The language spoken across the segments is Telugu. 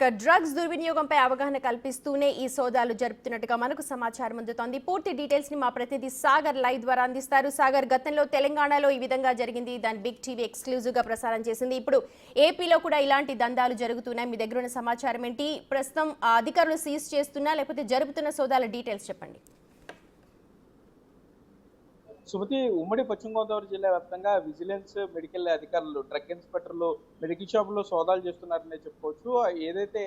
రైట్ డ్రగ్స్ దుర్వినియోగంపై అవగాహన కల్పిస్తూనే ఈ సోదాలు జరుపుతున్నట్టుగా మనకు సమాచారం అందుతోంది. పూర్తి డీటెయిల్స్ ని మా ప్రతినిధి సాగర్ లైవ్ ద్వారా అందిస్తారు. సాగర్, గతంలో తెలంగాణలో ఈ విధంగా జరిగింది, దాని బిగ్ టీవీ ఎక్స్క్లూజివ్ గా ప్రసారం చేసింది. ఇప్పుడు ఏపీలో కూడా ఇలాంటి దందాలు జరుగుతున్నాయి. మీ దగ్గర ఉన్న సమాచారం ఏంటి? ప్రస్తుతం అధికారులు సీజ్ చేస్తున్నా లేకపోతే జరుగుతున్న సోదాల డీటెయిల్స్ చెప్పండి. సుమతి, ఉమ్మడి పశ్చిమ గోదావరి జిల్లా వ్యాప్తంగా విజిలెన్స్, మెడికల్ అధికారులు, డ్రగ్ ఇన్స్పెక్టర్లు మెడికల్ షాపుల్లో సోదాలు చేస్తున్నారనే చెప్పుకోవచ్చు. ఏదైతే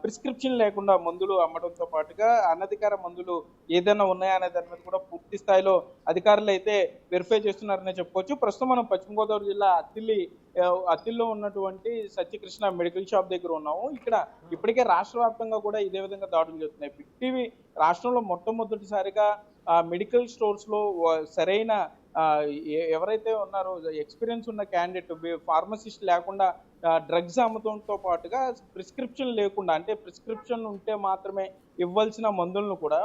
ప్రిస్క్రిప్షన్ లేకుండా మందులు అమ్మడంతో పాటుగా అనధికార మందులు ఏదైనా ఉన్నాయా అనే దాని మీద కూడా పూర్తి స్థాయిలో అధికారులు అయితే వెరిఫై చేస్తున్నారనే చెప్పుకోవచ్చు. ప్రస్తుతం మనం పశ్చిమ గోదావరి జిల్లా అత్తిల్లో ఉన్నటువంటి సత్యకృష్ణ మెడికల్ షాప్ దగ్గర ఉన్నాము. ఇక్కడ ఇప్పటికే రాష్ట్ర వ్యాప్తంగా కూడా ఇదే విధంగా దాడులు చేస్తున్నాయి. బిగ్ టీవీ రాష్ట్రంలో మొట్టమొదటిసారిగా మెడికల్ స్టోర్స్ లో సరైన ఎవరైతే ఉన్నారో ఎక్స్పీరియన్స్ ఉన్న క్యాండిడేట్, ఫార్మసిస్ట్ లేకుండా డ్రగ్స్ అమ్మడంతో పాటుగా ప్రిస్క్రిప్షన్ లేకుండా, అంటే ప్రిస్క్రిప్షన్ ఉంటే మాత్రమే ఇవ్వాల్సిన మందులను కూడా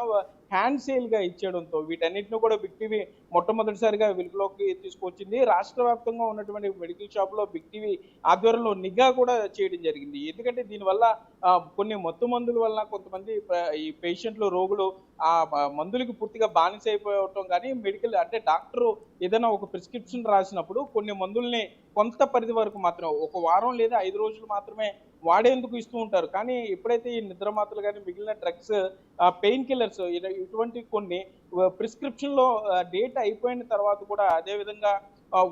హ్యాండ్ సేల్ గా ఇచ్చేయడంతో వీటన్నిటిని కూడా బిగ్ టీవీ మొట్టమొదటిసారిగా వెలుగులోకి తీసుకొచ్చింది. రాష్ట్ర వ్యాప్తంగా ఉన్నటువంటి మెడికల్ షాప్ లో బిగ్ టీవీ ఆధ్వర్యంలో నిఘా కూడా చేయడం జరిగింది. ఎందుకంటే దీనివల్ల కొన్ని మత్తు మందుల వల్ల కొంతమంది ఈ పేషెంట్లు, రోగులు ఆ మందులకి పూర్తిగా బానిస అయిపోవటం, కానీ మెడికల్ అంటే డాక్టర్ ఏదైనా ఒక ప్రిస్క్రిప్షన్ రాసినప్పుడు కొన్ని మందుల్ని కొంత పరిధి వరకు మాత్రం, ఒక వారం లేదా 5 రోజులు మాత్రమే వాడేందుకు ఇస్తూ ఉంటారు. కానీ ఎప్పుడైతే ఈ నిద్ర మాత్రలు కానీ మిగిలిన డ్రగ్స్, పెయిన్ కిల్లర్స్ ఇటువంటి కొన్ని ప్రిస్క్రిప్షన్ లో డేట్ అయిపోయిన తర్వాత కూడా అదే విధంగా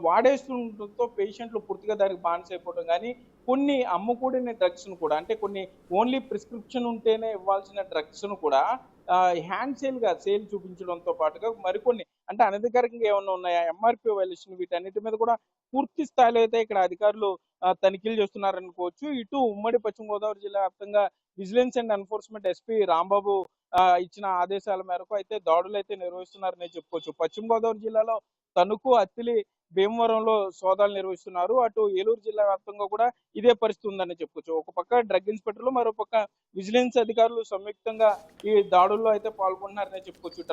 వాడేస్తుండటంతో పేషెంట్లు పూర్తిగా దానికి బానిస అయిపోవడం, కానీ కొన్ని అమ్ముకూడిన డ్రగ్స్ ను కూడా, అంటే కొన్ని ఓన్లీ ప్రిస్క్రిప్షన్ ఉంటేనే ఇవ్వాల్సిన డ్రగ్స్ ను కూడా హ్యాండ్ సేల్ గా సేల్ చూపించడంతో పాటుగా మరికొన్ని, అంటే అనధికారికంగా ఏమన్నా ఉన్నాయా, ఎంఆర్పీ వైలేషన్, వీటన్నిటి మీద కూడా పూర్తి స్థాయిలో అయితే ఇక్కడ అధికారులు తనిఖీలు చేస్తున్నారనుకోవచ్చు. ఇటు ఉమ్మడి పశ్చిమ గోదావరి జిల్లా వ్యాప్తంగా vigilance and enforcement SP Rambabu ఇచ్చిన ఆదేశాల మేరకు అయితే దాడులు అయితే నిర్వహిస్తున్నారని చెప్పుకోవచ్చు. పశ్చిమ గోదావరి జిల్లాలో తణుకు, అత్తిలి, భీమవరంలో సోదాలు నిర్వహిస్తున్నారు. అటు ఏలూరు జిల్లా వ్యాప్తంగా కూడా ఇదే పరిస్థితి ఉందని చెప్పుకోవచ్చు. ఒక పక్క డ్రగ్ ఇన్స్పెక్టర్లు, మరో పక్క విజిలెన్స్ అధికారులు సంయుక్తంగా ఈ దాడుల్లో అయితే పాల్గొంటున్నారని చెప్పుకోవచ్చు.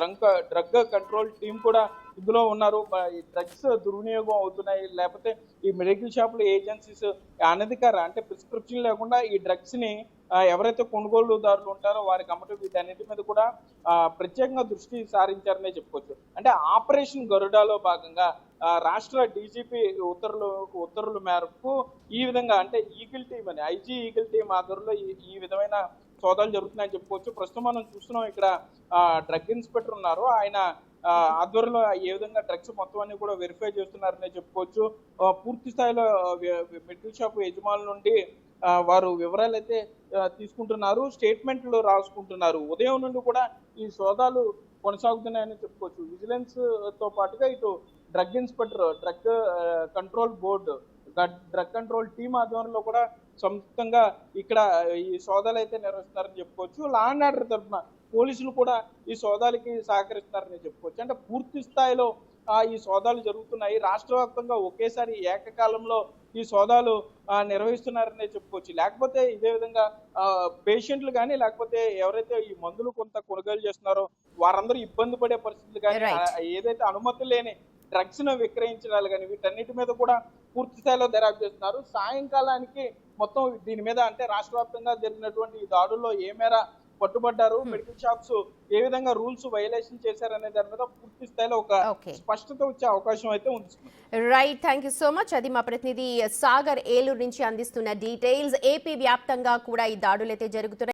డ్రగ్ కంట్రోల్ టీం కూడా ఇందులో ఉన్నారు. ఈ డ్రగ్స్ దుర్వినియోగం అవుతున్నాయి, లేకపోతే ఈ మెడికల్ షాపుల ఏజెన్సీస్ అనధికార, అంటే ప్రిస్క్రిప్షన్ లేకుండా ఈ డ్రగ్స్ ని ఎవరైతే కొనుగోలుదారులు ఉంటారో వారికి అమ్మటం, వీటన్నిటి మీద కూడా ప్రత్యేకంగా దృష్టి సారించారనే చెప్పుకోవచ్చు. అంటే ఆపరేషన్ గరుడాలో భాగంగా రాష్ట్ర డీజీపీ ఉత్తర్వుల మేరకు ఈ విధంగా, అంటే ఈగిల్ టీం అని, ఐజీ ఈగిల్ టీం ఆధ్వర్యంలో ఈ విధమైన సోదాలు జరుగుతున్నాయని చెప్పుకోవచ్చు. ప్రస్తుతం మనం చూస్తున్నాం ఇక్కడ డ్రగ్ ఇన్స్పెక్టర్ ఉన్నారు, ఆయన ఆధ్వర్యంలో ఏ విధంగా డ్రగ్స్ మొత్తం అన్ని కూడా వెరిఫై చేస్తున్నారనే చెప్పుకోవచ్చు. పూర్తి స్థాయిలో మెడికల్ షాప్ యజమానుల నుండి వారు వివరాలు అయితే తీసుకుంటున్నారు, స్టేట్మెంట్లు రాసుకుంటున్నారు. ఉదయం నుండి కూడా ఈ సోదాలు కొనసాగుతున్నాయని చెప్పుకోవచ్చు. విజిలెన్స్ తో పాటుగా ఇటు drug inspector, drug control board, drug control team ఆధ్వర్యంలో కూడా సంయుక్తంగా ఇక్కడ ఈ సోదాలు అయితే నిర్వహిస్తున్నారని చెప్పుకోవచ్చు. లా అండ్ ఆర్డర్ తరఫున పోలీసులు కూడా ఈ సోదాలకి సహకరిస్తున్నారని చెప్పుకోవచ్చు. అంటే పూర్తి స్థాయిలో ఈ సోదాలు జరుగుతున్నాయి. రాష్ట్ర వ్యాప్తంగా ఒకేసారి ఏకకాలంలో ఈ సోదాలు నిర్వహిస్తున్నారనే చెప్పుకోవచ్చు. లేకపోతే ఇదే విధంగా పేషెంట్లు కానీ, లేకపోతే ఎవరైతే ఈ మందులు కొంత కొనుగోలు చేస్తున్నారో వారందరూ ఇబ్బంది పడే పరిస్థితులు కానీ, ఏదైతే అనుమతి లేని డ్రగ్స్ ను విక్రయించడాలు కానీ, వీటన్నిటి మీద కూడా పూర్తి స్థాయిలో దర్యాప్తు చేస్తున్నారు. సాయంకాలానికి మొత్తం దీని మీద, అంటే రాష్ట్ర వ్యాప్తంగా జరిగినటువంటి ఈ దాడుల్లో ఏ మేర పట్టుబడ్డారు, మెడికల్ షాప్స్ ఏ విధంగా రూల్స్ వైలేషన్ చేశారనే దాని మీద పూర్తి స్థాయిలో ఒక స్పష్టత వచ్చే అవకాశం అయితే ఉంది. Right, thank you so much. అది మా ప్రతినిధి సాగర్ ఏలూరు నుంచి అందిస్తున్న డీటెయిల్స్. ఏపీ వ్యాప్తంగా కూడా ఈ దాడులు అయితే జరుగుతున్నాయి.